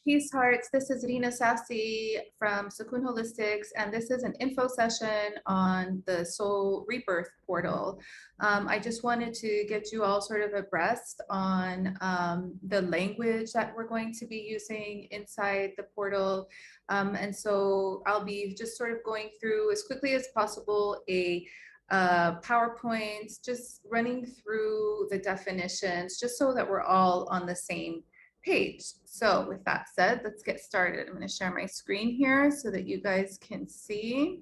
Peace Hearts, this is Rina Sassi from Sakun Holistics, and this is an info session on the Soul Rebirth Portal. I just wanted to get you all sort of abreast on the language that we're going to be using inside the portal. And so I'll be just sort of going through as quickly as possible a PowerPoint, just running through the definitions, just so that we're all on the same page. So with that said, let's get started. I'm going to share my screen here so that you guys can see.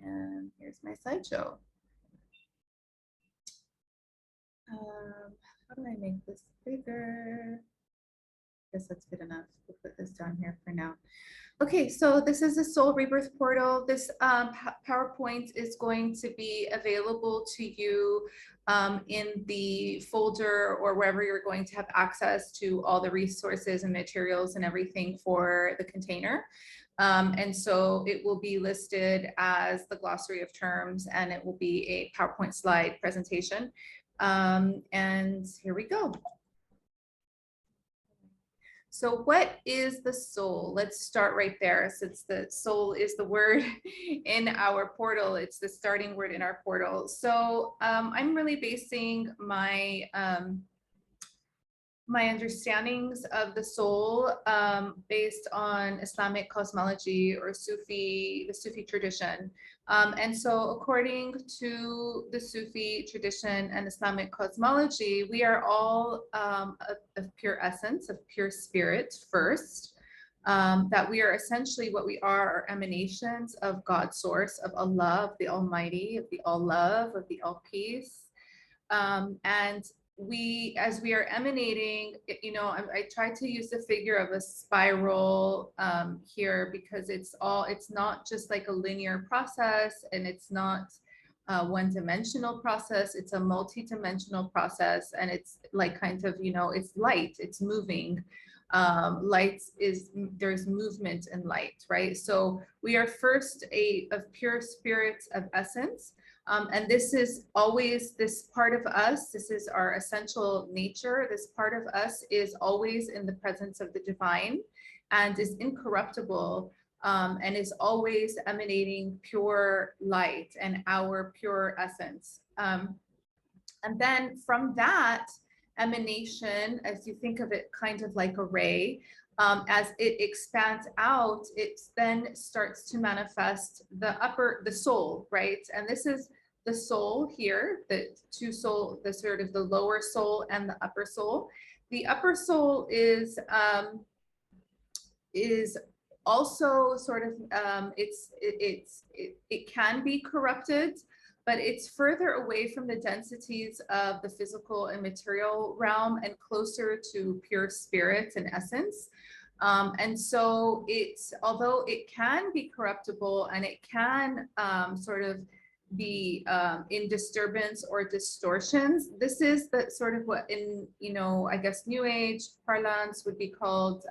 And here's my slideshow. How do I make this bigger? I guess that's good enough. We'll put this down here for now. Okay, so this is the Soul Rebirth Portal. This PowerPoint is going to be available to you in the folder or wherever you're going to have access to all the resources and materials and everything for the container. And so it will be listed as the glossary of terms, and it will be a PowerPoint slide presentation. And here we go. So what is the soul? Let's start right there. Since the soul is the word in our portal, it's the starting word in our portal. So I'm really basing my my understandings of the soul based on Islamic cosmology or the Sufi tradition. And so according to the Sufi tradition and Islamic cosmology, we are all of pure essence, of pure spirit first, that we are essentially what we are emanations of God's source, of Allah, of the Almighty, of the All Love, of the All Peace. And as we are emanating, you know, I try to use the figure of a spiral here because it's not just like a linear process, and it's not one-dimensional process. It's a multi-dimensional process, and it's like kind of, you know, it's light, it's moving. There's movement in light, right? So we are first of pure spirit of essence. And this is always this part of us. This is our essential nature. This part of us is always in the presence of the divine and is incorruptible, and is always emanating pure light and our pure essence. And then from that emanation, as you think of it kind of like a ray, as it expands out, it then starts to manifest the soul, right? And this is the soul here, the two soul, the sort of the lower soul and the upper soul. The upper soul is also sort of it can be corrupted, but it's further away from the densities of the physical and material realm and closer to pure spirit and essence. And so although it can be corruptible and it can sort of be in disturbance or distortions, this is the sort of what in, you know, I guess New Age parlance would be called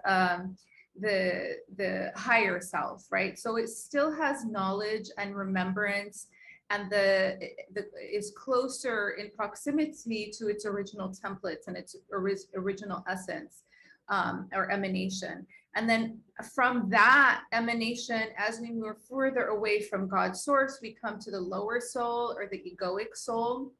the higher self, right? So it still has knowledge and remembrance, and is closer in proximity to its original templates and its original essence or emanation. And then from that emanation, as we move further away from God's source, we come to the lower soul or the egoic soul.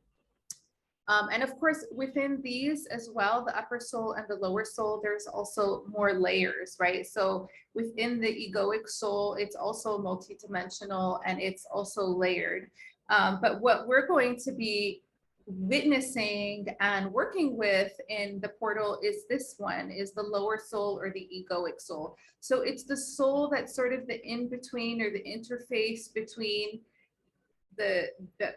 And of course, within these as well, the upper soul and the lower soul, there's also more layers, right? So within the egoic soul, it's also multidimensional and it's also layered. But what we're going to be witnessing and working with in the portal is this one, is the lower soul or the egoic soul. So it's the soul that's sort of the in-between or the interface between the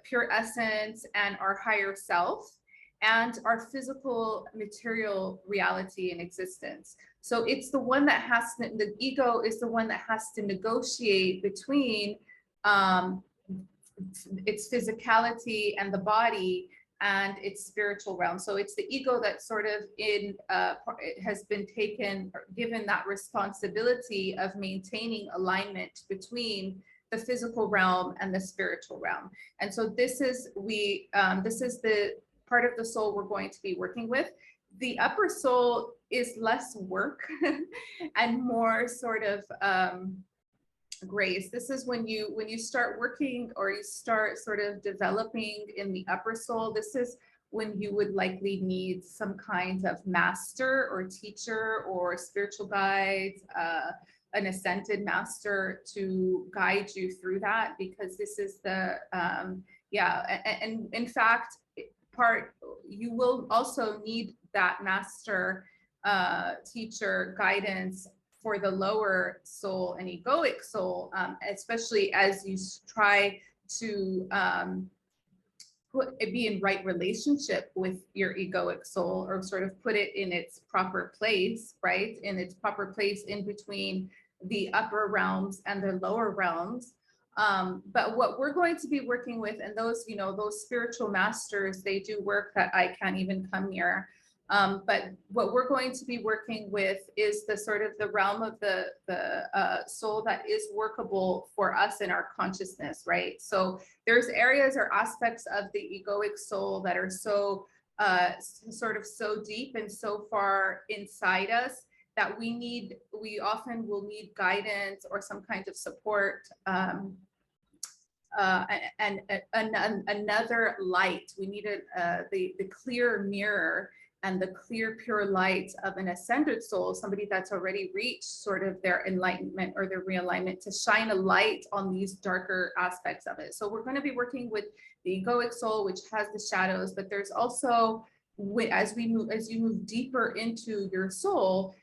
pure essence and our higher self and our physical material reality and existence. So it's the one that the ego is the one that has to negotiate between its physicality and the body and its spiritual realm. So it's the ego that sort of has been given that responsibility of maintaining alignment between the physical realm and the spiritual realm. And so this is the part of the soul we're going to be working with. The upper soul is less work and more sort of grace. This is when you start working, or you start sort of developing in the upper soul. This is when you would likely need some kind of master or teacher or spiritual guide, an ascended master to guide you through that, because this is the and in fact, you will also need that master, teacher, guidance for the lower soul and egoic soul, especially as you try to be in right relationship with your egoic soul, or sort of put it in its proper place, right? In its proper place in between the upper realms and the lower realms. But what we're going to be working with, and those, those spiritual masters, they do work that I can't even come near. But what we're going to be working with is the sort of the realm of the soul that is workable for us in our consciousness, right? So there's areas or aspects of the egoic soul that are so sort of so deep and so far inside us that we often will need guidance or some kind of support, and another light. We need the clear mirror and the clear, pure light of an ascended soul, somebody that's already reached sort of their enlightenment or their realignment, to shine a light on these darker aspects of it. So we're going to be working with the egoic soul, which has the shadows, but there's also, as you move deeper into your soul,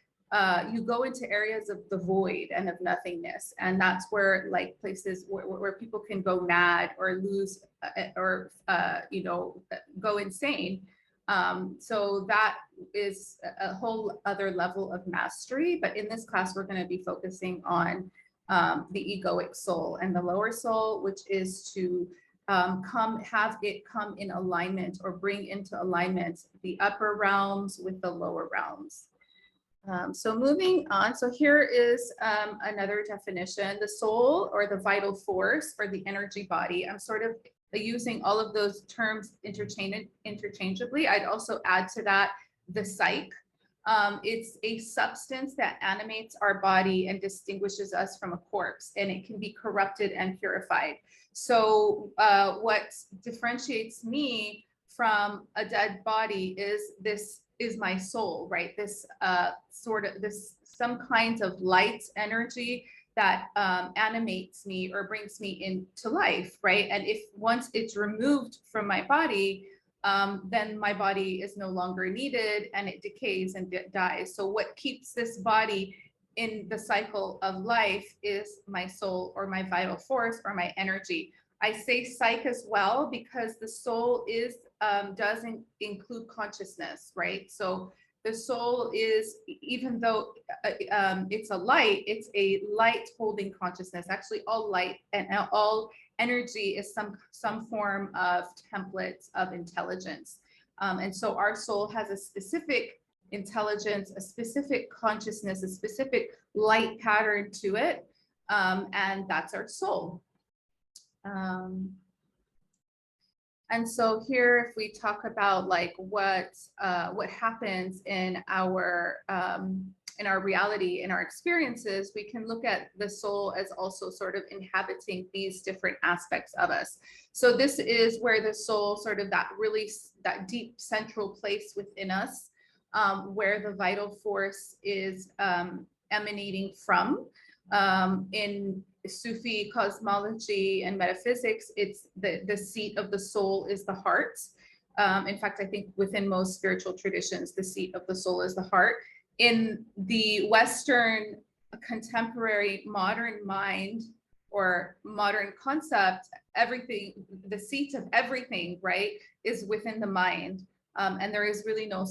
you go into areas of the void and of nothingness. And that's where, like, places where people can go mad or lose or go insane. So that is a whole other level of mastery. But in this class, we're going to be focusing on the egoic soul and the lower soul, which is to have it come in alignment, or bring into alignment the upper realms with the lower realms. So moving on, so here is another definition: the soul, or the vital force, or the energy body. I'm sort of using all of those terms interchangeably. I'd also add to that the psyche. It's a substance that animates our body and distinguishes us from a corpse, and it can be corrupted and purified. So what differentiates me from a dead body is my soul, right? This some kind of light energy that animates me or brings me into life, right? And if once it's removed from my body, then my body is no longer needed, and it decays and dies. So what keeps this body in the cycle of life is my soul, or my vital force, or my energy. I say psyche as well because the soul does include consciousness, right? So the soul is, even though it's a light holding consciousness. Actually, all light and all energy is some form of templates of intelligence. And so our soul has a specific intelligence, a specific consciousness, a specific light pattern to it. And that's our soul. And so here, if we talk about like what happens in our reality, in our experiences, we can look at the soul as also sort of inhabiting these different aspects of us. So this is where the soul, sort of that deep central place within us, where the vital force is emanating from. In Sufi cosmology and metaphysics, it's the seat of the soul is the heart. In fact, I think within most spiritual traditions, the seat of the soul is the heart. In the Western contemporary modern mind or modern concept, everything, the seat of everything, right, is within the mind. And there is really no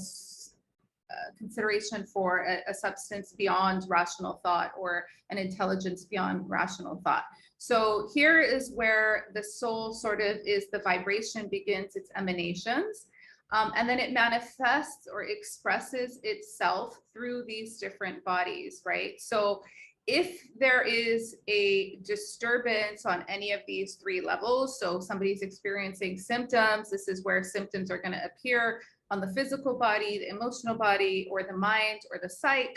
consideration for a substance beyond rational thought, or an intelligence beyond rational thought. So here is where the soul sort of is, the vibration begins its emanations, and then it manifests or expresses itself through these different bodies, right? So if there is a disturbance on any of these three levels, so somebody's experiencing symptoms, this is where symptoms are going to appear. on the physical body, the emotional body, or the mind, or the psyche,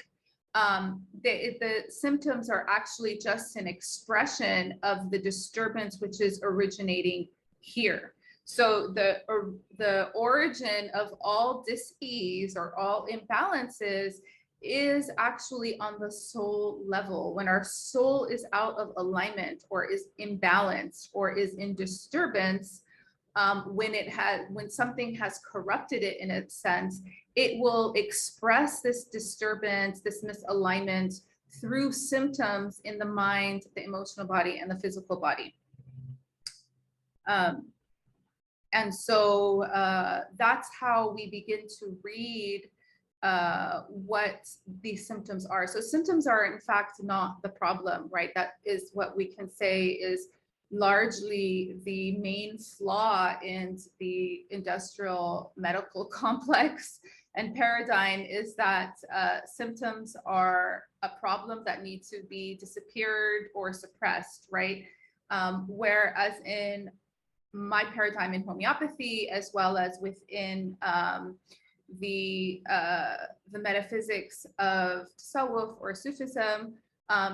the symptoms are actually just an expression of the disturbance which is originating here. So the origin of all dis-ease or all imbalances is actually on the soul level. When our soul is out of alignment or is imbalanced or is in disturbance, when something has corrupted it in a sense, it will express this disturbance, this misalignment through symptoms in the mind, the emotional body, and the physical body. And so that's how we begin to read what these symptoms are. So symptoms are in fact not the problem, right? That is what we can say is largely the main flaw in the industrial medical complex and paradigm, is that symptoms are a problem that need to be disappeared or suppressed, right? Whereas in my paradigm in homeopathy, as well as within the metaphysics of Tasawwuf or Sufism,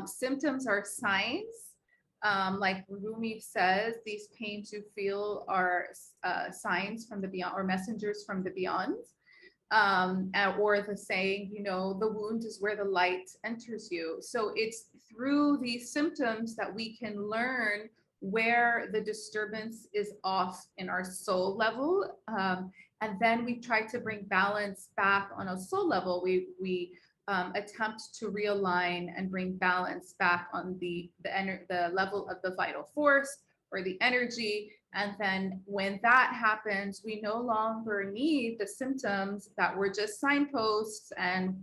symptoms are signs. Like Rumi says, these pains you feel are signs from the beyond, or messengers from the beyond. Or the saying, you know, the wound is where the light enters you. So it's through these symptoms that we can learn where the disturbance is off in our soul level. And then we try to bring balance back on a soul level. We attempt to realign and bring balance back on the level of the vital force or the energy. And then when that happens, we no longer need the symptoms that were just signposts and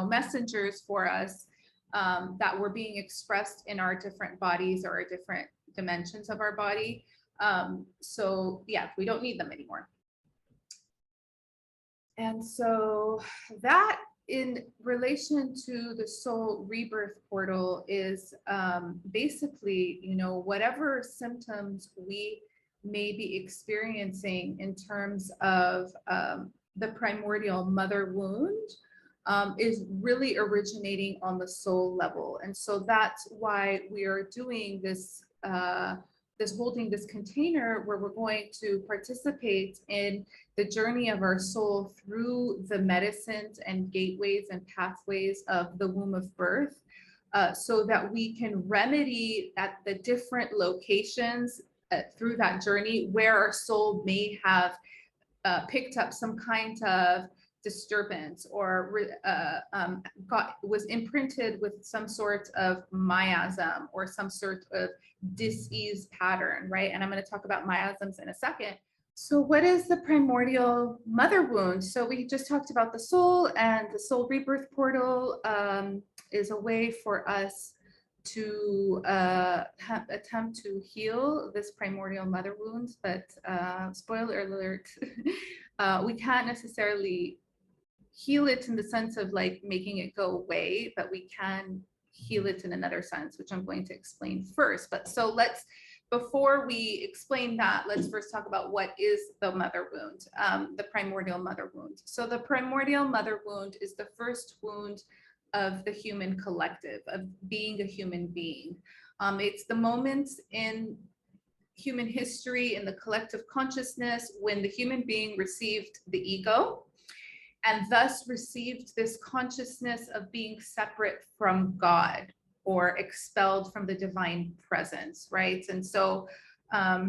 messengers for us that were being expressed in our different bodies or our different dimensions of our body. So yeah, we don't need them anymore. And so that, in relation to the Soul Rebirth Portal, is basically, whatever symptoms we may be experiencing in terms of the primordial mother wound is really originating on the soul level. And so that's why we are doing this, holding this container where we're going to participate in the journey of our soul through the medicines and gateways and pathways of the womb of birth, so that we can remedy at the different locations through that journey where our soul may have picked up some kind of disturbance or was imprinted with some sort of miasm or some sort of dis-ease pattern, right? And I'm going to talk about miasms in a second. So what is the primordial mother wound? So we just talked about the soul, and the Soul Rebirth Portal is a way for us to attempt to heal this primordial mother wound. But spoiler alert, we can't necessarily heal it in the sense of like making it go away, but we can heal it in another sense, which I'm going to explain first. But so before we explain that, let's first talk about what is the mother wound, the primordial mother wound. So the primordial mother wound is the first wound of the human collective, of being a human being. It's the moment in human history, in the collective consciousness, when the human being received the ego, and thus received this consciousness of being separate from God or expelled from the divine presence, right? And so I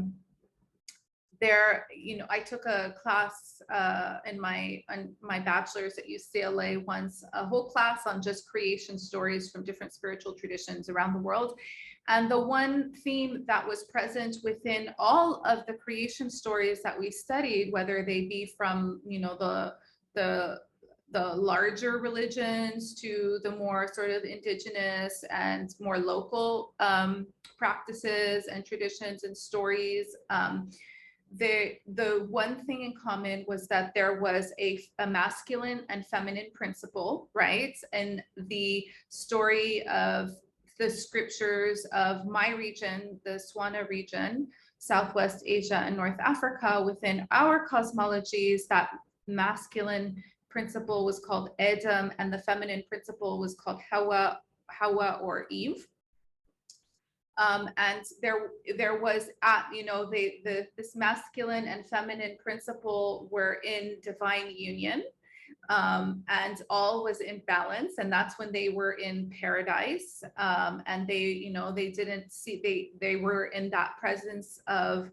took a class in my bachelor's at UCLA once, a whole class on just creation stories from different spiritual traditions around the world. And the one theme that was present within all of the creation stories that we studied, whether they be from, the larger religions to the more sort of indigenous and more local practices and traditions and stories, the one thing in common was that there was a masculine and feminine principle, right? And the story of the scriptures of my region, the Swana region, Southwest Asia and North Africa, within our cosmologies, that masculine principle was called Adam, and the feminine principle was called Hawa or Eve. And there was this masculine and feminine principle were in divine union, and all was in balance, and that's when they were in paradise, and they didn't see, they were in that presence of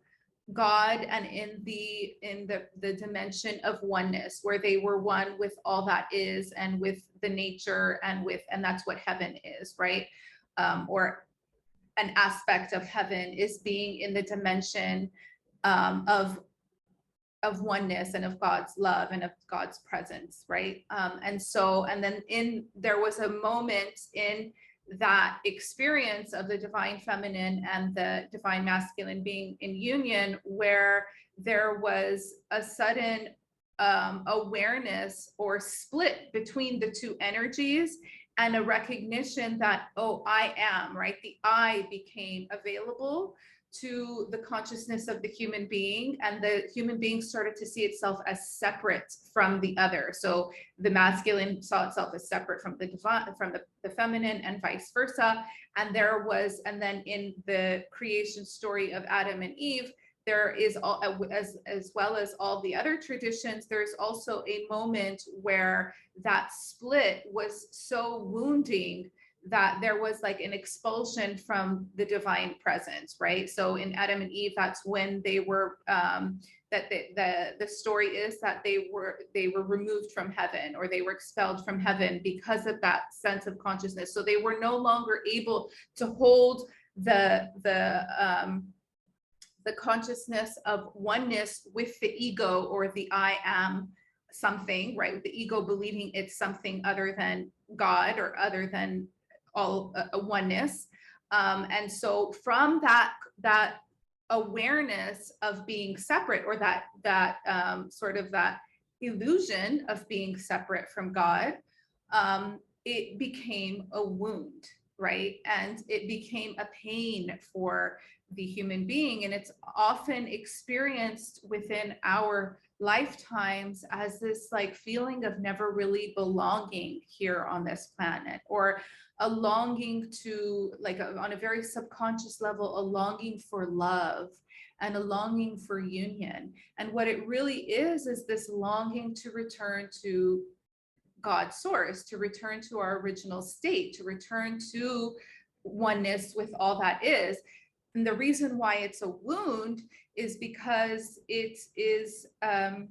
God, and in the dimension of oneness, where they were one with all that is, and with the nature, and that's what heaven is, right? Or an aspect of heaven is being in the dimension of oneness, and of God's love, and of God's presence, right? And then there was a moment in that experience of the divine feminine and the divine masculine being in union, where there was a sudden awareness or split between the two energies, and a recognition that, oh, I am, right? The I became available to the consciousness of the human being, and the human being started to see itself as separate from the other. So the masculine saw itself as separate from the divine, from the feminine, and vice versa. And then in the creation story of Adam and Eve, there is all, as well as all the other traditions, there's also a moment where that split was so wounding that there was like an expulsion from the divine presence, right? So in Adam and Eve, that's when they were the story is that they were removed from heaven, or they were expelled from heaven because of that sense of consciousness. So they were no longer able to hold the consciousness of oneness with the ego, or the I am something, right? With the ego believing it's something other than God, or other than all oneness. And so from that awareness of being separate, or that sort of that illusion of being separate from God, it became a wound, right? And it became a pain for the human being. And it's often experienced within our lifetimes as this like feeling of never really belonging here on this planet, or a longing to, like on a very subconscious level, a longing for love, and a longing for union. And what it really is this longing to return to God's source, to return to our original state, to return to oneness with all that is. And the reason why it's a wound is because it's a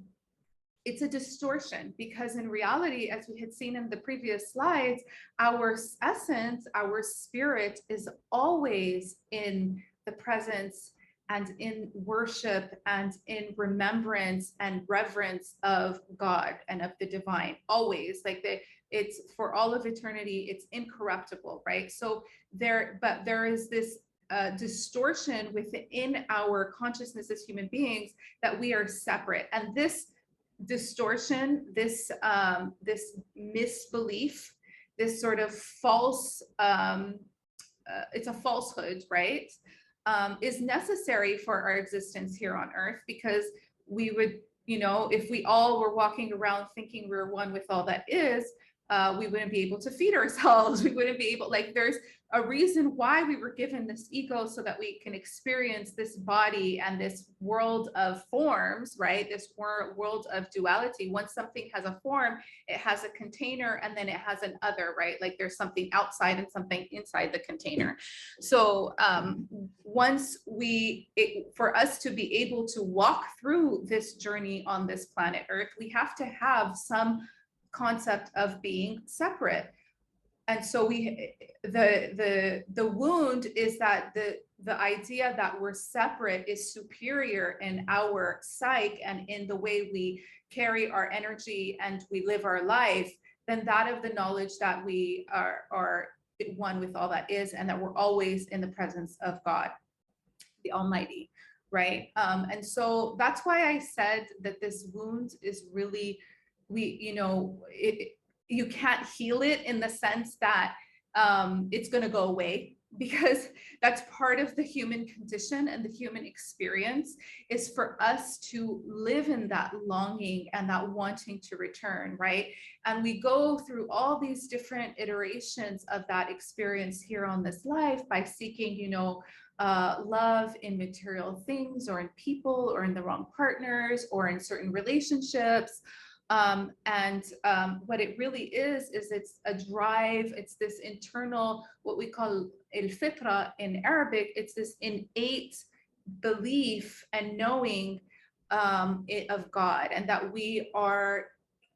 distortion, because in reality, as we had seen in the previous slides, our essence, our spirit is always in the presence, and in worship, and in remembrance and reverence of God and of the divine, always. Like it's for all of eternity, it's incorruptible, right? So there is this distortion within our consciousness as human beings, that we are separate. And this distortion, this misbelief, this sort of false, it's a falsehood, right? Is necessary for our existence here on earth, because we would, if we all were walking around thinking we're one with all that is, we wouldn't be able to feed ourselves. We wouldn't be able, like, there's a reason why we were given this ego, so that we can experience this body and this world of forms, right? This world of duality. Once something has a form, it has a container, and then it has an other, right? Like there's something outside and something inside the container. So for us to be able to walk through this journey on this planet Earth, we have to have some concept of being separate. And so the wound is that the idea that we're separate is superior in our psyche and in the way we carry our energy and we live our life, than that of the knowledge that we are one with all that is, and that we're always in the presence of God, the Almighty, right? And so that's why I said that this wound is really, you can't heal it in the sense that it's going to go away, because that's part of the human condition and the human experience, is for us to live in that longing and that wanting to return, right? And we go through all these different iterations of that experience here on this life by seeking, love in material things or in people or in the wrong partners or in certain relationships. What it really is it's a drive. It's this internal, what we call el fitra in Arabic. It's this innate belief and knowing of God, and that we are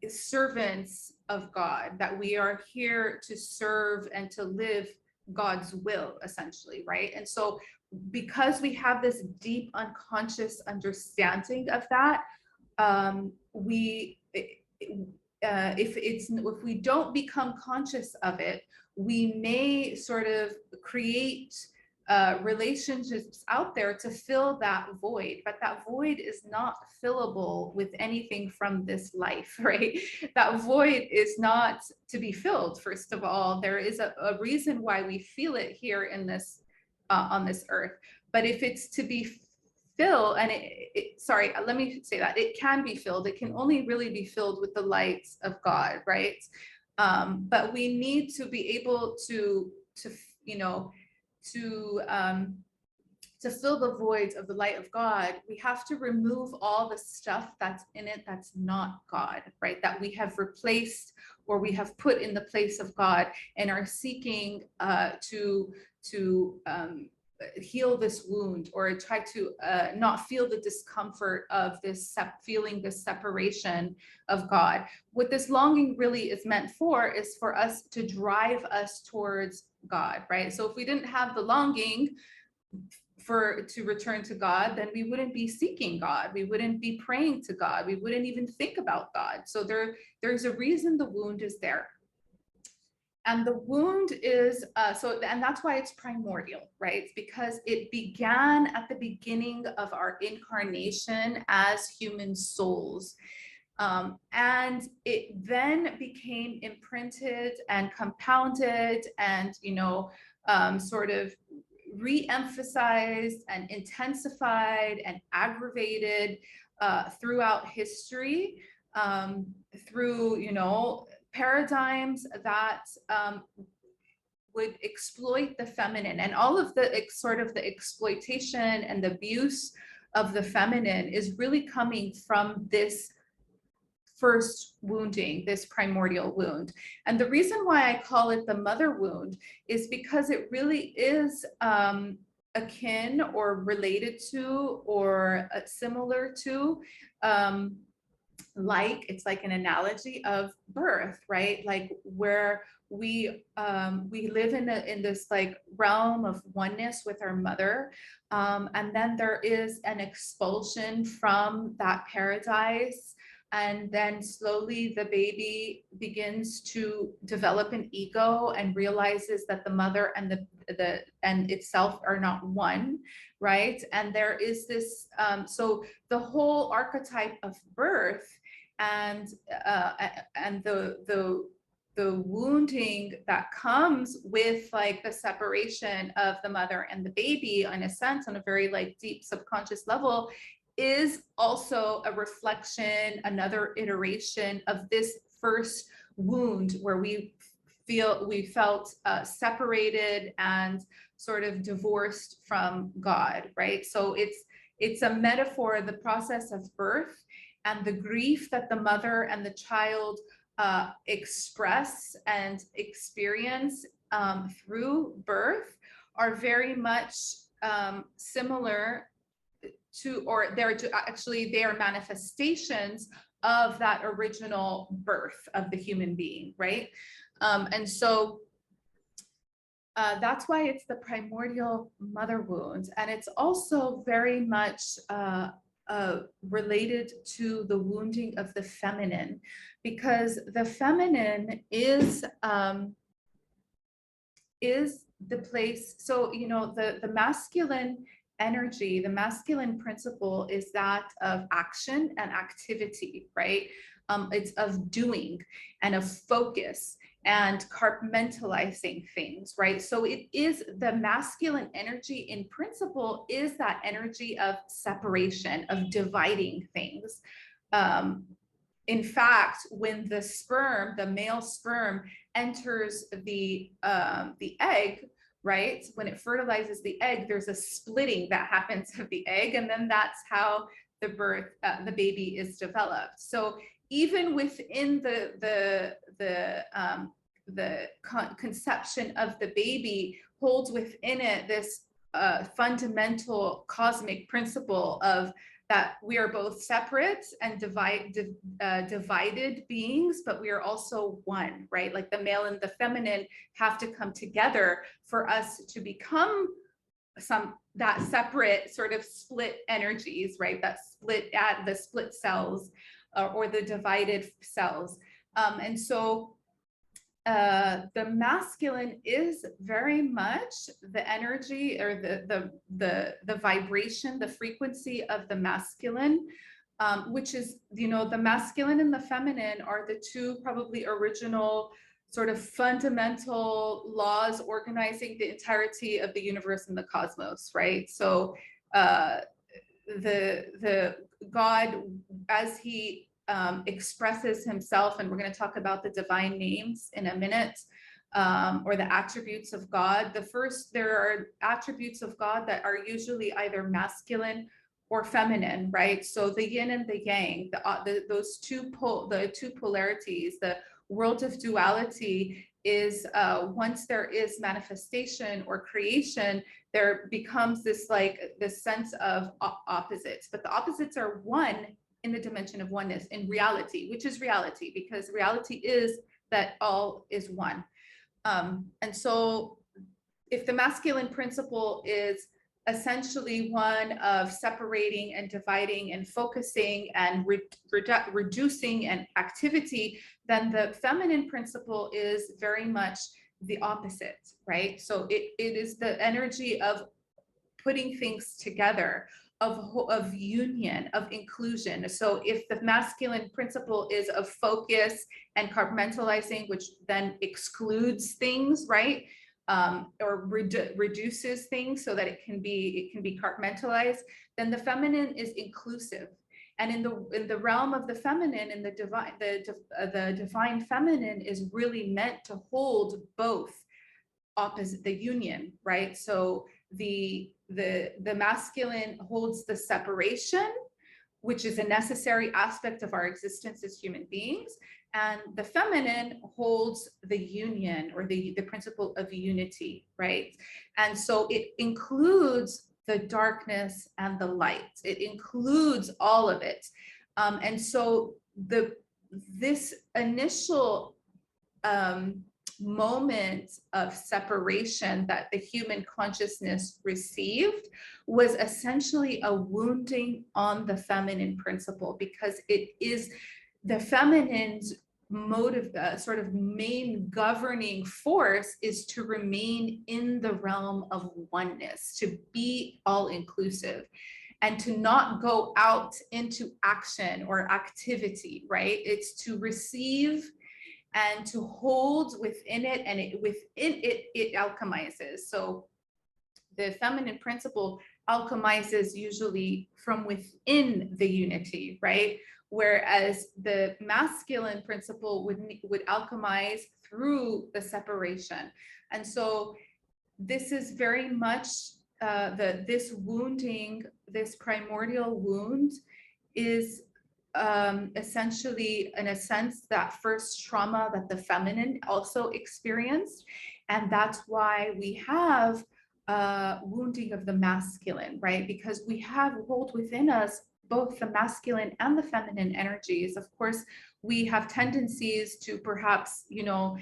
servants of God, that we are here to serve and to live God's will, essentially, right? And so because we have this deep unconscious understanding of that, if we don't become conscious of it, we may sort of create relationships out there to fill that void, but that void is not fillable with anything from this life, right? That void is not to be filled. First of all, there is a reason why we feel it here in this on this earth. But if it's to be filled, and let me say that it can be filled. It can only really be filled with the light of God, right? But we need to be able to fill the voids of the light of God. We have to remove all the stuff that's in it that's not God, right? That we have replaced or we have put in the place of God and are seeking to heal this wound, or try to not feel the discomfort of this feeling this separation of God. What this longing really is meant for is for us to drive us towards God, right? So if we didn't have the longing to return to God, then we wouldn't be seeking God. We wouldn't be praying to God. We wouldn't even think about God. So there's a reason the wound is there. And the wound is, and that's why it's primordial, right? Because it began at the beginning of our incarnation as human souls. And it then became imprinted and compounded and, sort of re-emphasized and intensified and aggravated throughout history, through, paradigms that would exploit the feminine, and all of the sort of the exploitation and the abuse of the feminine is really coming from this first wounding, this primordial wound. And the reason why I call it the mother wound is because it really is akin or related to or similar to it's like an analogy of birth, right? Like where we live in this like realm of oneness with our mother, and then there is an expulsion from that paradise, and then slowly the baby begins to develop an ego and realizes that the mother and the itself are not one, right? And there is this so the whole archetype of birth and the wounding that comes with like the separation of the mother and the baby, in a sense, on a very like deep subconscious level, is also a reflection, another iteration of this first wound where we felt separated and sort of divorced from God, right? So it's a metaphor, the process of birth and the grief that the mother and the child express and experience through birth are very much similar to, or they are manifestations of that original birth of the human being, right? And so that's why it's the primordial mother wound. And it's also very much related to the wounding of the feminine, because the feminine is the place. So, the masculine energy, the masculine principle is that of action and activity, right? It's of doing and of focus and compartmentalizing things, right? So it is the masculine energy in principle is that energy of separation, of dividing things. In fact, when the sperm, the male sperm, enters the egg, right? When it fertilizes the egg, there's a splitting that happens of the egg, and then that's how the baby is developed. So even within the conception of the baby holds within it this fundamental cosmic principle of that we are both separate and divided beings, but we are also one, right? Like the male and the feminine have to come together for us to become that separate sort of split energies, right? That split at the split cells or the divided cells. And so the masculine is very much the energy or the vibration, the frequency of the masculine, which is, you know, the masculine and the feminine are the two probably original sort of fundamental laws organizing the entirety of the universe and the cosmos, right? So the God, as he expresses himself, and we're going to talk about the divine names in a minute, or the attributes of God. There are attributes of God that are usually either masculine or feminine, right? So the yin and the yang, those two polarities, the world of duality is once there is manifestation or creation, there becomes this sense of opposites, but the opposites are one in the dimension of oneness in reality, which is reality, because reality is that all is one. And so if the masculine principle is essentially one of separating and dividing and focusing and reducing and activity, then the feminine principle is very much the opposite, right? So it is the energy of putting things together, of union, of inclusion. So if the masculine principle is of focus and compartmentalizing, which then excludes things, right? Or reduces things so that it can be compartmentalized, then the feminine is inclusive. And in the realm of the feminine, in the divine feminine is really meant to hold both opposite, the union, right? So the masculine holds the separation, which is a necessary aspect of our existence as human beings, and the feminine holds the union, or the principle of unity, right? And so it includes the darkness and the light. It includes all of it. And so this initial moment of separation that the human consciousness received was essentially a wounding on the feminine principle, because it is the feminine's motive, sort of main governing force is to remain in the realm of oneness, to be all inclusive, and to not go out into action or activity, right? It's to receive and to hold within it, and it alchemizes. So the feminine principle alchemizes usually from within the unity, right? Whereas the masculine principle would alchemize through the separation. And so this is very much this wounding, this primordial wound is essentially, in a sense, that first trauma that the feminine also experienced. And that's why we have wounding of the masculine, right? Because we hold within us both the masculine and the feminine energies. Of course, we have tendencies to perhaps, you know,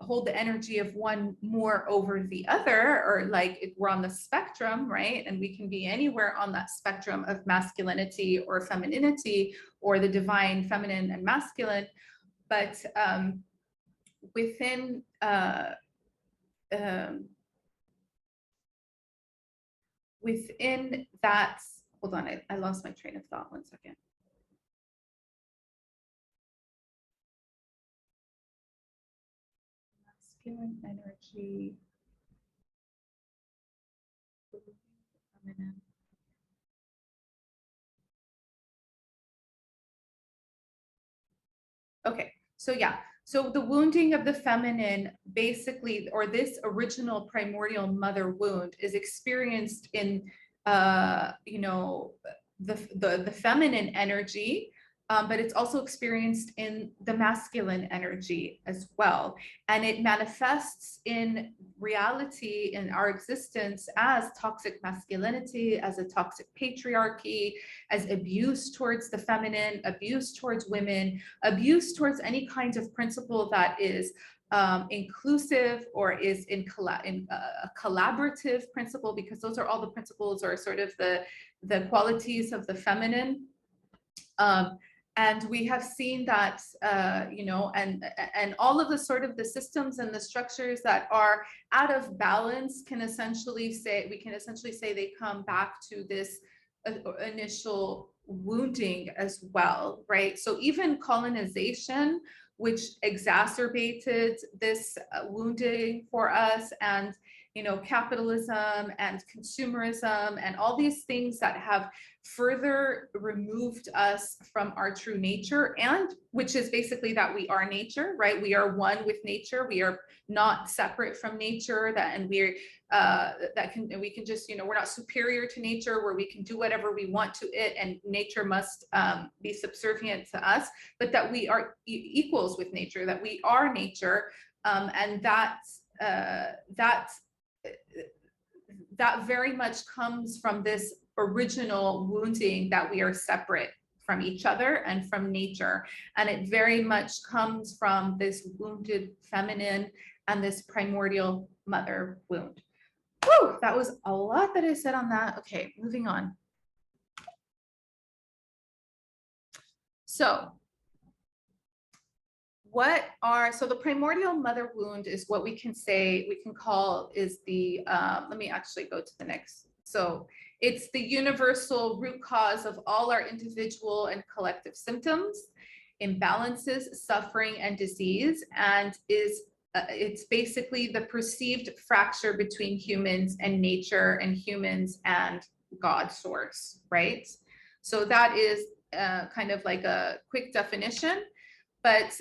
hold the energy of one more over the other, or like we're on the spectrum, right? And we can be anywhere on that spectrum of masculinity or femininity, or the divine feminine and masculine. But within that, hold on, I lost my train of thought, 1 second. masculine energy. Feminine. Okay, so yeah, so the wounding of the feminine basically, or this original primordial mother wound is experienced in, you know, the feminine energy, but it's also experienced in the masculine energy as well. And it manifests in reality, in our existence, as toxic masculinity, as a toxic patriarchy, as abuse towards the feminine, abuse towards women, abuse towards any kinds of principle that is inclusive or is in a collaborative principle, because those are all the principles, or sort of the qualities of the feminine. And we have seen that, you know, and all of the sort of the systems and the structures that are out of balance can essentially say, we can essentially say they come back to this initial wounding as well, right? So even colonization, which exacerbated this wounding for us, and you know, capitalism and consumerism and all these things that have further removed us from our true nature, and which is basically that we are nature, right? We are one with nature. We are not separate from nature, that, and we're we can just, you know, we're not superior to nature where we can do whatever we want to it and nature must be subservient to us, but that we are equals with nature, that we are nature. And that very much comes from this original wounding, that we are separate from each other and from nature. And it very much comes from this wounded feminine and this primordial mother wound. Whew, that was a lot that I said on that. Okay, moving on. So so the primordial mother wound is what we can say, we can call is the, let me actually go to the next. So it's the universal root cause of all our individual and collective symptoms, imbalances, suffering, and disease, and is it's basically the perceived fracture between humans and nature, and humans and God source, right? So that is kind of like a quick definition. But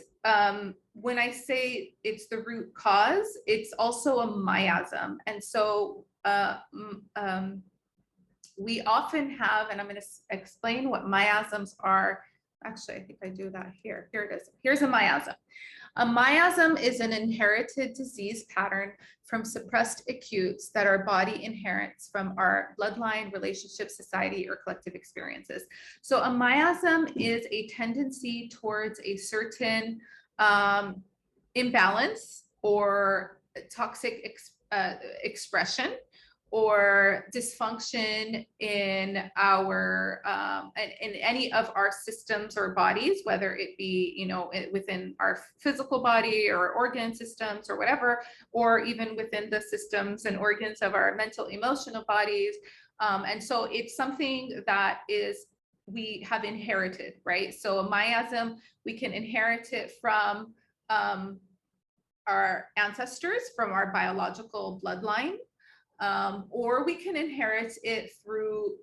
when I say it's the root cause, it's also a miasm. And so we often have, and I'm going to explain what miasms are. Actually, I think I do that here. Here it is. Here's a miasm. A miasm is an inherited disease pattern from suppressed acutes that our body inherits from our bloodline, relationship, society, or collective experiences. So a miasm is a tendency towards a certain imbalance or toxic expression or dysfunction in our in any of our systems or bodies, whether it be, you know, within our physical body or organ systems or whatever, or even within the systems and organs of our mental, emotional bodies. And so it's something that is we have inherited, right? So a miasm, we can inherit it from our ancestors, from our biological bloodline. Or we can inherit it through,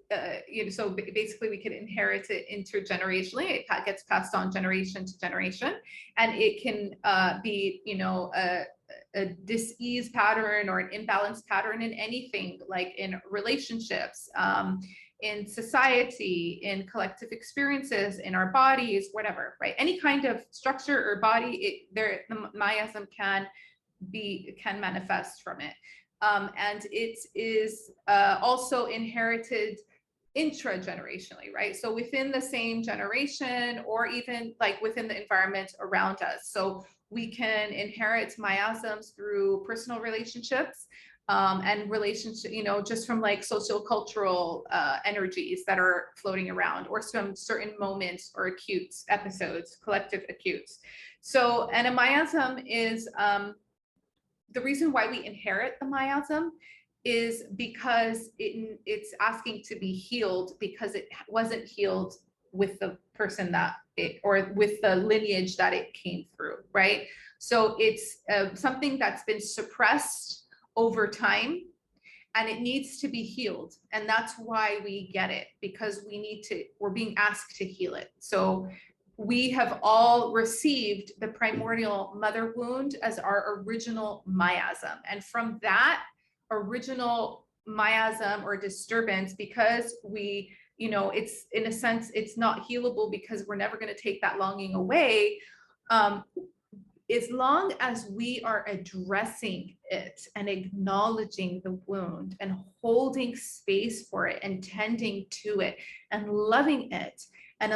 you know, so basically we can inherit it intergenerationally. It gets passed on generation to generation, and it can be, you know, a dis-ease pattern or an imbalance pattern in anything, like in relationships, in society, in collective experiences, in our bodies, whatever, right? Any kind of structure or body, the miasm can manifest from it. And it is also inherited intragenerationally, right? So within the same generation, or even like within the environment around us. So we can inherit miasms through personal relationships, and relationship, you know, just from like sociocultural energies that are floating around, or some certain moments or acute episodes, collective acutes. So, and a miasm is, the reason why we inherit the miasm is because it's asking to be healed, because it wasn't healed with the person that it, or with the lineage that it came through, right? So it's something that's been suppressed over time, and it needs to be healed. And that's why we get it, because we're being asked to heal it. So we have all received the primordial mother wound as our original miasm. And from that original miasm or disturbance, because we, it's, in a sense, it's not healable because we're never going to take that longing away. As long as we are addressing it and acknowledging the wound and holding space for it and tending to it and loving it and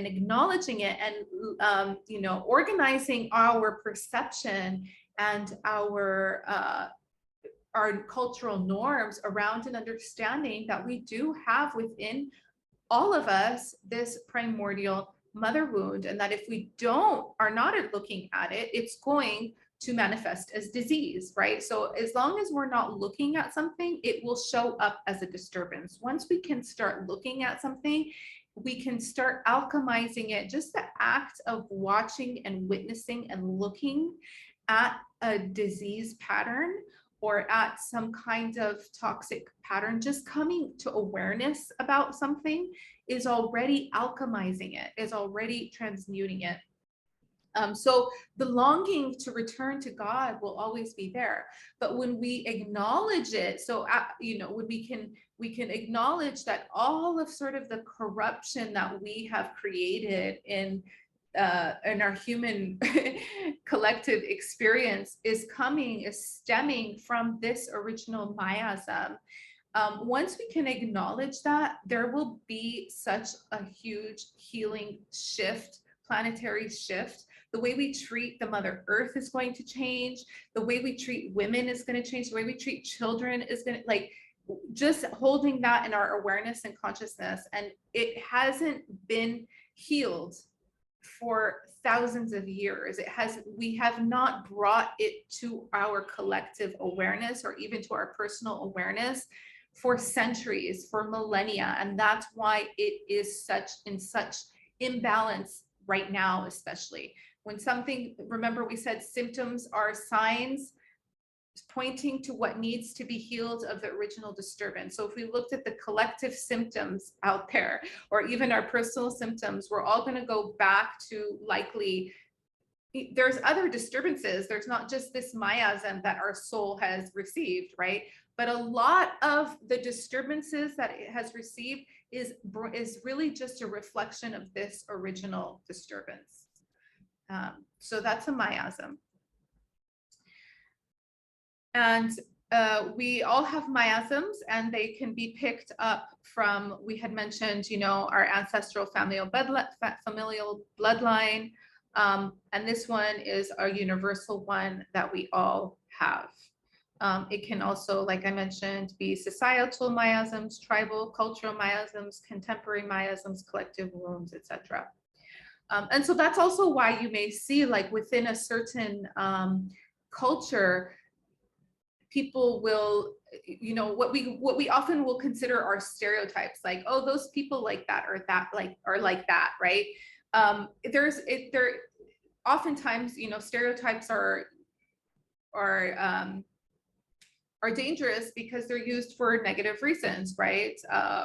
acknowledging it and organizing our perception and our cultural norms around an understanding that we do have within all of us this primordial mother wound, and that if we are not looking at it, it's going to manifest as disease, right? So as long as we're not looking at something, it will show up as a disturbance. Once we can start looking at something, we can start alchemizing it. Just the act of watching and witnessing and looking at a disease pattern or at some kind of toxic pattern, just coming to awareness about something is already alchemizing it, is already transmuting it. So the longing to return to God will always be there. But when we acknowledge it, so, when we can acknowledge that all of sort of the corruption that we have created in our human collective experience is stemming from this original miasm. Once we can acknowledge that, there will be such a huge healing shift, planetary shift. The way we treat the Mother Earth is going to change. The way we treat women is going to change. The way we treat children is going to, just holding that in our awareness and consciousness. And it hasn't been healed for thousands of years. We have not brought it to our collective awareness or even to our personal awareness for centuries, for millennia. And that's why it is in such imbalance right now, especially when remember we said symptoms are signs pointing to what needs to be healed of the original disturbance. So if we looked at the collective symptoms out there, or even our personal symptoms, we're all going to go back to likely, there's other disturbances. There's not just this miasm that our soul has received, right? But a lot of the disturbances that it has received is really just a reflection of this original disturbance. So that's a miasm. And we all have miasms, and they can be picked up from, we had mentioned, our ancestral familial bloodline. And this one is a universal one that we all have. It can also, like I mentioned, be societal miasms, tribal, cultural miasms, contemporary miasms, collective wounds, etc. And so that's also why you may see, within a certain culture, people will, what we often will consider are stereotypes, like, oh, those people like that, or that are like that, right? Oftentimes, stereotypes are dangerous because they're used for negative reasons, right?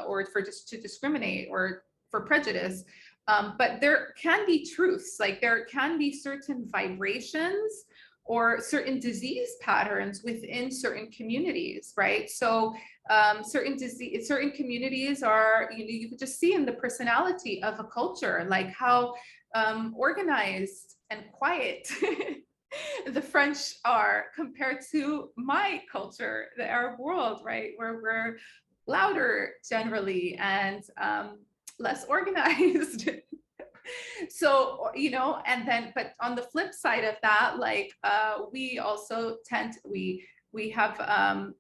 Or for just to discriminate or for prejudice. But there can be truths, there can be certain vibrations or certain disease patterns within certain communities, right? So certain communities are, you could just see in the personality of a culture, like how organized and quiet the French are compared to my culture, the Arab world, right? Where we're louder generally and less organized. So, and then, but on the flip side of that, we also we have a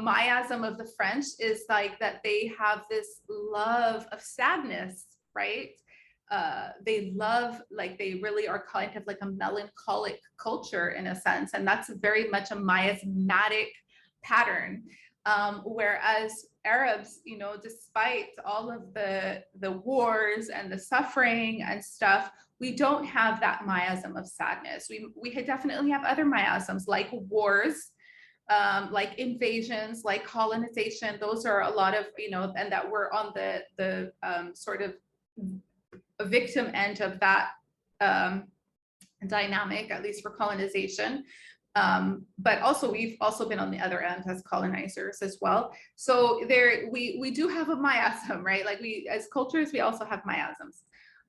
miasm of the French is that they have this love of sadness, right? They love, they really are kind of like a melancholic culture in a sense, and that's very much a miasmatic pattern. Whereas Arabs, you know, despite all of the wars and the suffering and stuff, we don't have that miasm of sadness. We definitely have other miasms like wars, like invasions, like colonization. Those are a lot of, you know, and that we're on the sort of victim end of that dynamic, at least for colonization. But also we've also been on the other end as colonizers as well. So there we do have a miasm, right? Like we as cultures, we also have miasms.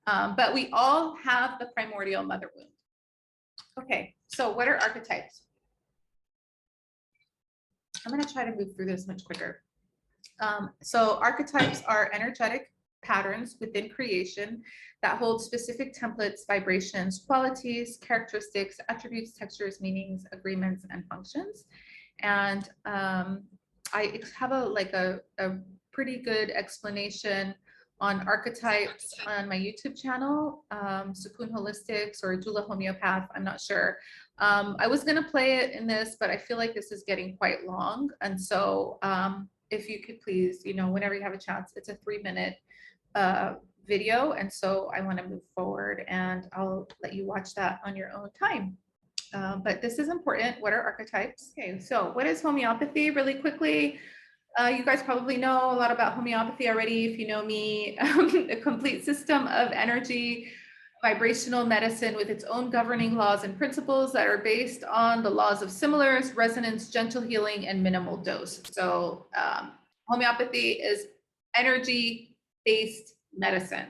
But we all have the primordial mother wound. Okay, so what are archetypes? I'm going to try to move through this much quicker. So archetypes are energetic patterns within creation that hold specific templates, vibrations, qualities, characteristics, attributes, textures, meanings, agreements, and functions. And I have a pretty good explanation on archetypes on my YouTube channel, Sukoon Holistics or Dula Homeopath, I'm not sure. I was gonna play it in this, but I feel like this is getting quite long. And so if you could please, you know, whenever you have a chance, it's a 3-minute video. And so I wanna move forward and I'll let you watch that on your own time. But this is important. What are archetypes? Okay, so what is homeopathy? Really quickly, you guys probably know a lot about homeopathy already. If you know me, a complete system of energy, vibrational medicine with its own governing laws and principles that are based on the laws of similars, resonance, gentle healing, and minimal dose. So homeopathy is energy-based medicine.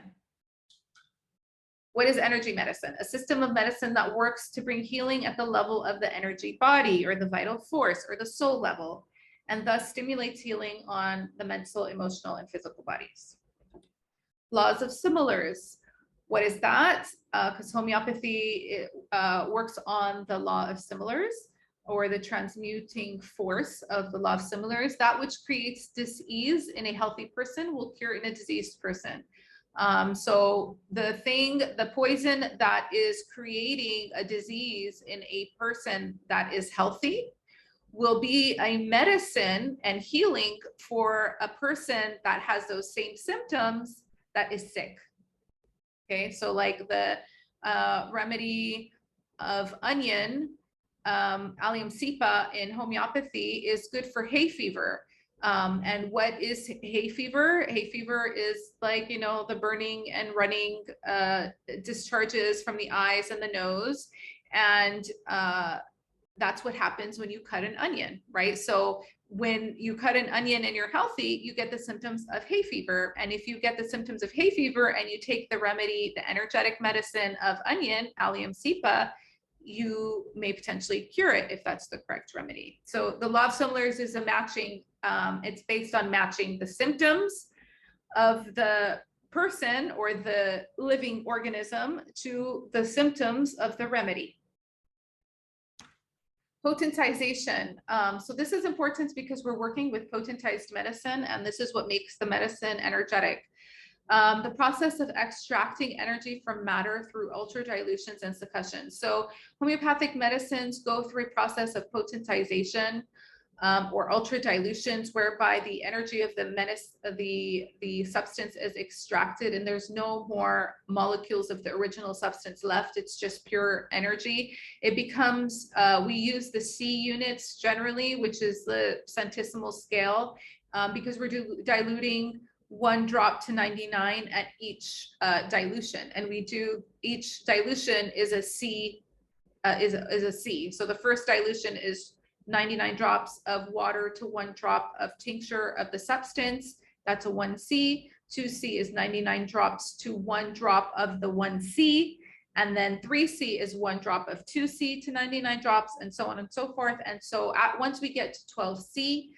What is energy medicine? A system of medicine that works to bring healing at the level of the energy body or the vital force or the soul level, and thus stimulates healing on the mental, emotional, and physical bodies. Laws of similars. What is that? Because homeopathy works on the law of similars, or the transmuting force of the law of similars. That which creates dis-ease in a healthy person will cure in a diseased person. So the poison that is creating a disease in a person that is healthy will be a medicine and healing for a person that has those same symptoms that is sick. Okay, so like the remedy of onion, allium cepa in homeopathy is good for hay fever. And what is hay fever? Hay fever is like, you know, the burning and running discharges from the eyes and the nose. And that's what happens when you cut an onion, right? So when you cut an onion and you're healthy, you get the symptoms of hay fever. And if you get the symptoms of hay fever and you take the remedy, the energetic medicine of onion, allium cepa, you may potentially cure it if that's the correct remedy. So the law of similars is a matching, it's based on matching the symptoms of the person or the living organism to the symptoms of the remedy. Potentization. So this is important because we're working with potentized medicine, and this is what makes the medicine energetic. The process of extracting energy from matter through ultra dilutions and succussions. So homeopathic medicines go through a process of potentization or ultra dilutions, whereby the energy of the substance is extracted and there's no more molecules of the original substance left. It's just pure energy. It becomes, we use the C units generally, which is the centesimal scale, because we're diluting 1 drop to 99 at each dilution, and we do each dilution is a C, is a C. So the first dilution is 99 drops of water to 1 drop of tincture of the substance. That's a 1C. 2C is 99 drops to 1 drop of the 1C. And then 3C is 1 drop of 2C to 99 drops, and so on and so forth. And so once we get to 12C,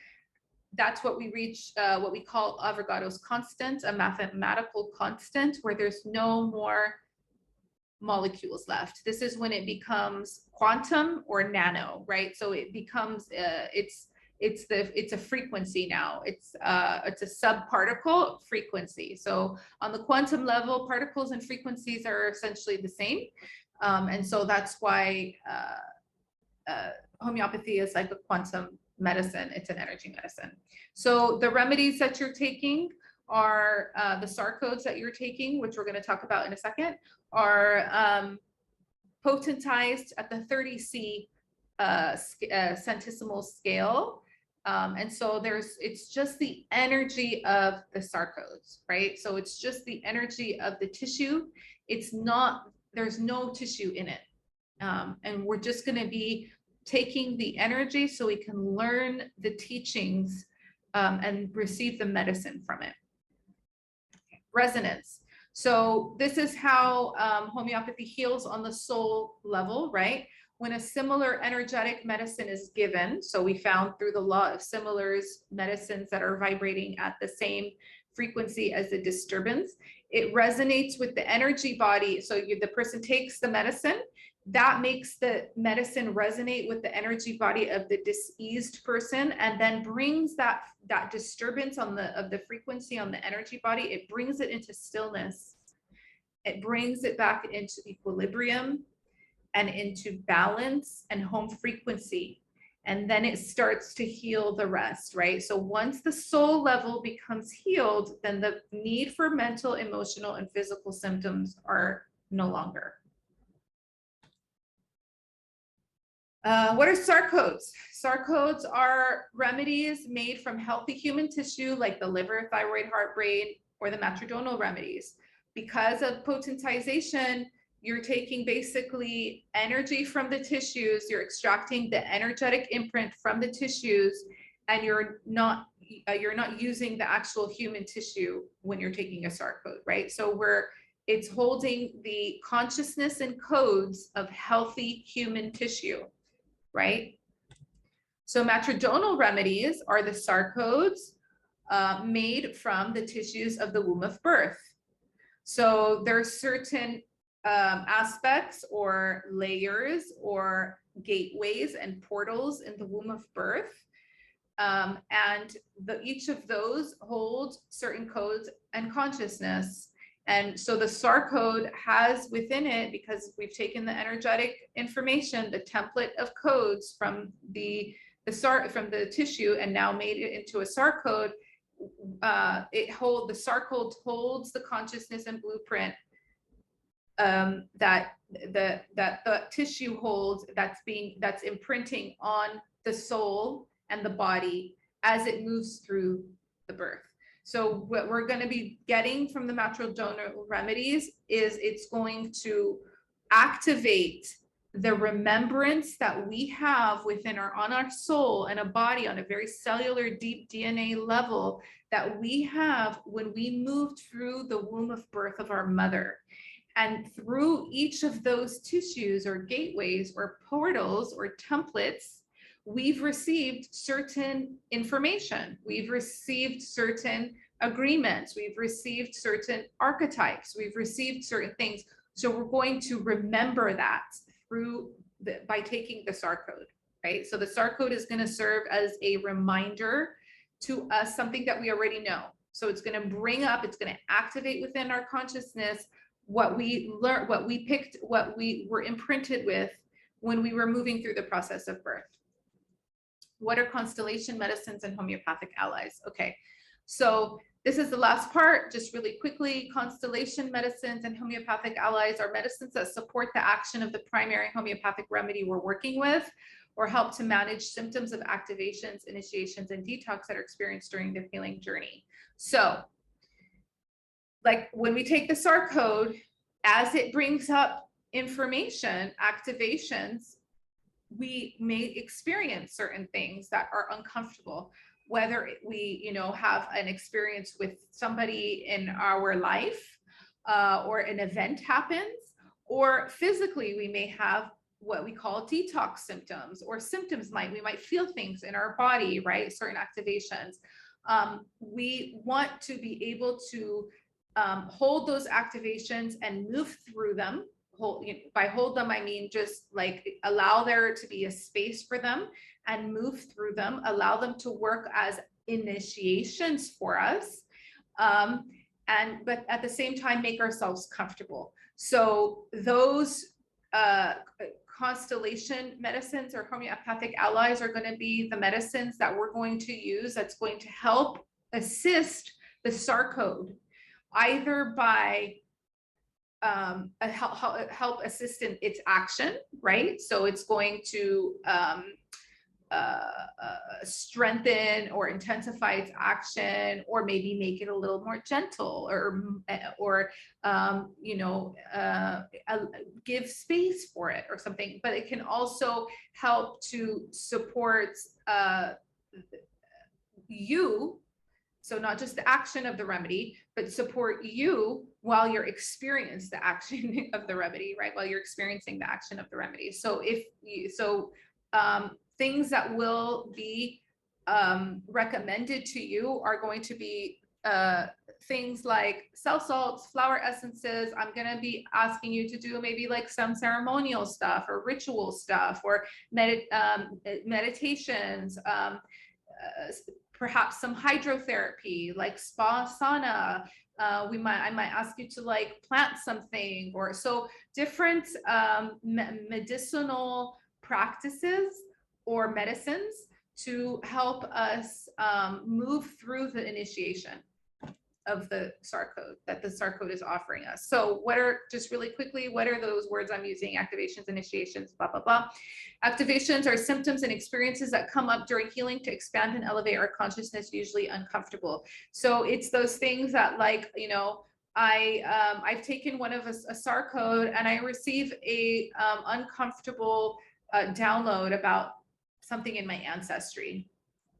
that's what we reach, what we call Avogadro's constant, a mathematical constant where there's no more molecules left. This is when it becomes quantum or nano, right? So it becomes it's a frequency now. It's a subparticle frequency. So on the quantum level, particles and frequencies are essentially the same, and so that's why homeopathy is like a quantum medicine. It's an energy medicine. So the remedies that you're taking are the SAR codes that you're taking, which we're going to talk about in a second, are potentized at the 30C centesimal scale. And so it's just the energy of the SAR codes, right? So it's just the energy of the tissue. It's not, there's no tissue in it. And we're just going to be taking the energy so we can learn the teachings and receive the medicine from it. Resonance. So this is how homeopathy heals on the soul level, right? When a similar energetic medicine is given, so we found through the law of similars, medicines that are vibrating at the same frequency as the disturbance, it resonates with the energy body. So the person takes the medicine, that makes the medicine resonate with the energy body of the diseased person, and then brings that disturbance of the frequency on the energy body, it brings it into stillness. It brings it back into equilibrium and into balance and home frequency. And then it starts to heal the rest, right? So once the soul level becomes healed, then the need for mental, emotional, and physical symptoms are no longer. What are SAR codes? SAR codes are remedies made from healthy human tissue like the liver, thyroid, heart, brain, or the matrodonal remedies. Because of potentization, you're taking basically energy from the tissues, you're extracting the energetic imprint from the tissues, and you're not using the actual human tissue when you're taking a SAR code, right? So it's holding the consciousness and codes of healthy human tissue, right? So matrodonal remedies are the SAR codes made from the tissues of the womb of birth. So there are certain aspects or layers or gateways and portals in the womb of birth. And each of those hold certain codes and consciousness. And so the SAR code has within it, because we've taken the energetic information, the template of codes from the tissue and now made it into a SAR code. The SAR code holds the consciousness and blueprint that the tissue holds, that's imprinting on the soul and the body as it moves through the birth. So what we're going to be getting from the matrodonal remedies is it's going to activate the remembrance that we have on our soul and a body on a very cellular, deep DNA level that we have when we moved through the womb of birth of our mother. And through each of those tissues or gateways or portals or templates, we've received certain information. We've received certain agreements. We've received certain archetypes. We've received certain things. So we're going to remember that by taking the SAR code, right? So the SAR code is going to serve as a reminder to us, something that we already know. So it's going to bring up, it's going to activate within our consciousness what we learned, what we picked, what we were imprinted with when we were moving through the process of birth. What are constellation medicines and homeopathic allies? Okay, so this is the last part, just really quickly. Constellation medicines and homeopathic allies are medicines that support the action of the primary homeopathic remedy we're working with, or help to manage symptoms of activations, initiations, and detox that are experienced during the healing journey. So, like when we take the SAR code, as it brings up information, activations, we may experience certain things that are uncomfortable, whether we have an experience with somebody in our life or an event happens, or physically we may have what we call detox symptoms, or symptoms we might feel things in our body, right? Certain activations. We want to be able to hold those activations and move through them. By hold them, I mean just like allow there to be a space for them and move through them, allow them to work as initiations for us, but at the same time make ourselves comfortable. So those constellation medicines or homeopathic allies are going to be the medicines that we're going to use that's going to help assist the SAR code, either by help assist in its action, right? So it's going to strengthen or intensify its action, or maybe make it a little more gentle, or you know, give space for it or something. But it can also help to support you. So not just the action of the remedy, but support you while you're experiencing the action of the remedy, right? While you're experiencing the action of the remedy. So if you, things that will be recommended to you are going to be things like cell salts, flower essences. I'm going to be asking you to do maybe like some ceremonial stuff or ritual stuff, or meditations, perhaps some hydrotherapy like spa, sauna. I might ask you to like plant something, or so different medicinal practices or medicines to help us move through the initiation of the SAR code that the SAR code is offering us. So what are, just really quickly, what are those words I'm using? Activations, initiations, blah, blah, blah. Activations are symptoms and experiences that come up during healing to expand and elevate our consciousness, usually uncomfortable. So it's those things that, like, you know, I've taken one of a SAR code and I receive a uncomfortable download about something in my ancestry,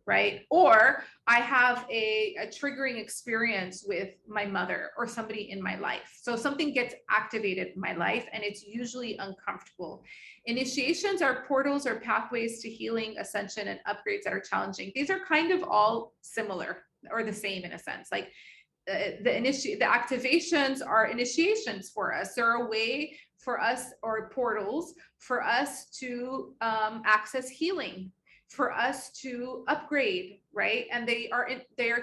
right? Or I have a triggering experience with my mother or somebody in my life. So something gets activated in my life and it's usually uncomfortable. Initiations are portals or pathways to healing, ascension, and upgrades that are challenging. These are kind of all similar or the same in a sense. Like the activations are initiations for us. They're a way for us, or portals for us to access healing, for us to upgrade, right? And they are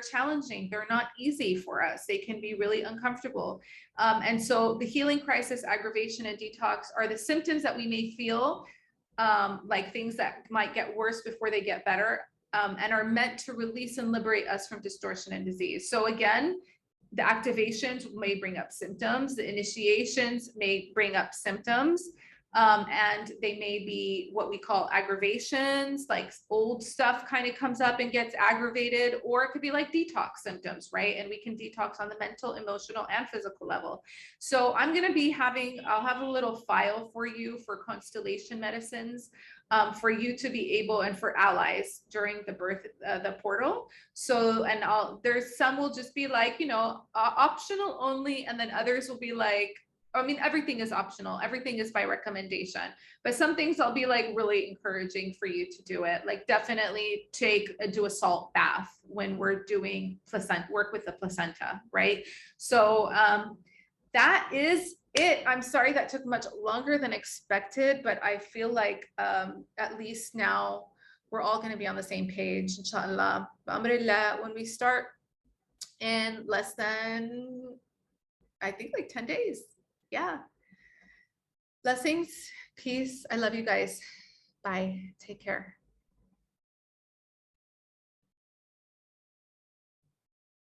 challenging. They're not easy for us. They can be really uncomfortable. And so the healing crisis, aggravation, and detox are the symptoms that we may feel, like things that might get worse before they get better, and are meant to release and liberate us from distortion and disease. So again, the activations may bring up symptoms, the initiations may bring up symptoms, and they may be what we call aggravations, like old stuff kind of comes up and gets aggravated, or it could be like detox symptoms, right? And we can detox on the mental, emotional, and physical level. So I'm going to be I'll have a little file for you for constellation medicines, for you to be able, and for allies during the birth, the portal. So, and there's some will just be like, you know, optional only, and then others will be like, I mean, everything is optional. Everything is by recommendation, but some things I'll be like really encouraging for you to do it. Like definitely do a salt bath when we're doing work with the placenta, right? So that is it. I'm sorry that took much longer than expected, but I feel like at least now we're all going to be on the same page, inshallah. Alhamdulillah, when we start in less than, I think, like 10 days. Yeah. Blessings, peace. I love you guys. Bye. Take care.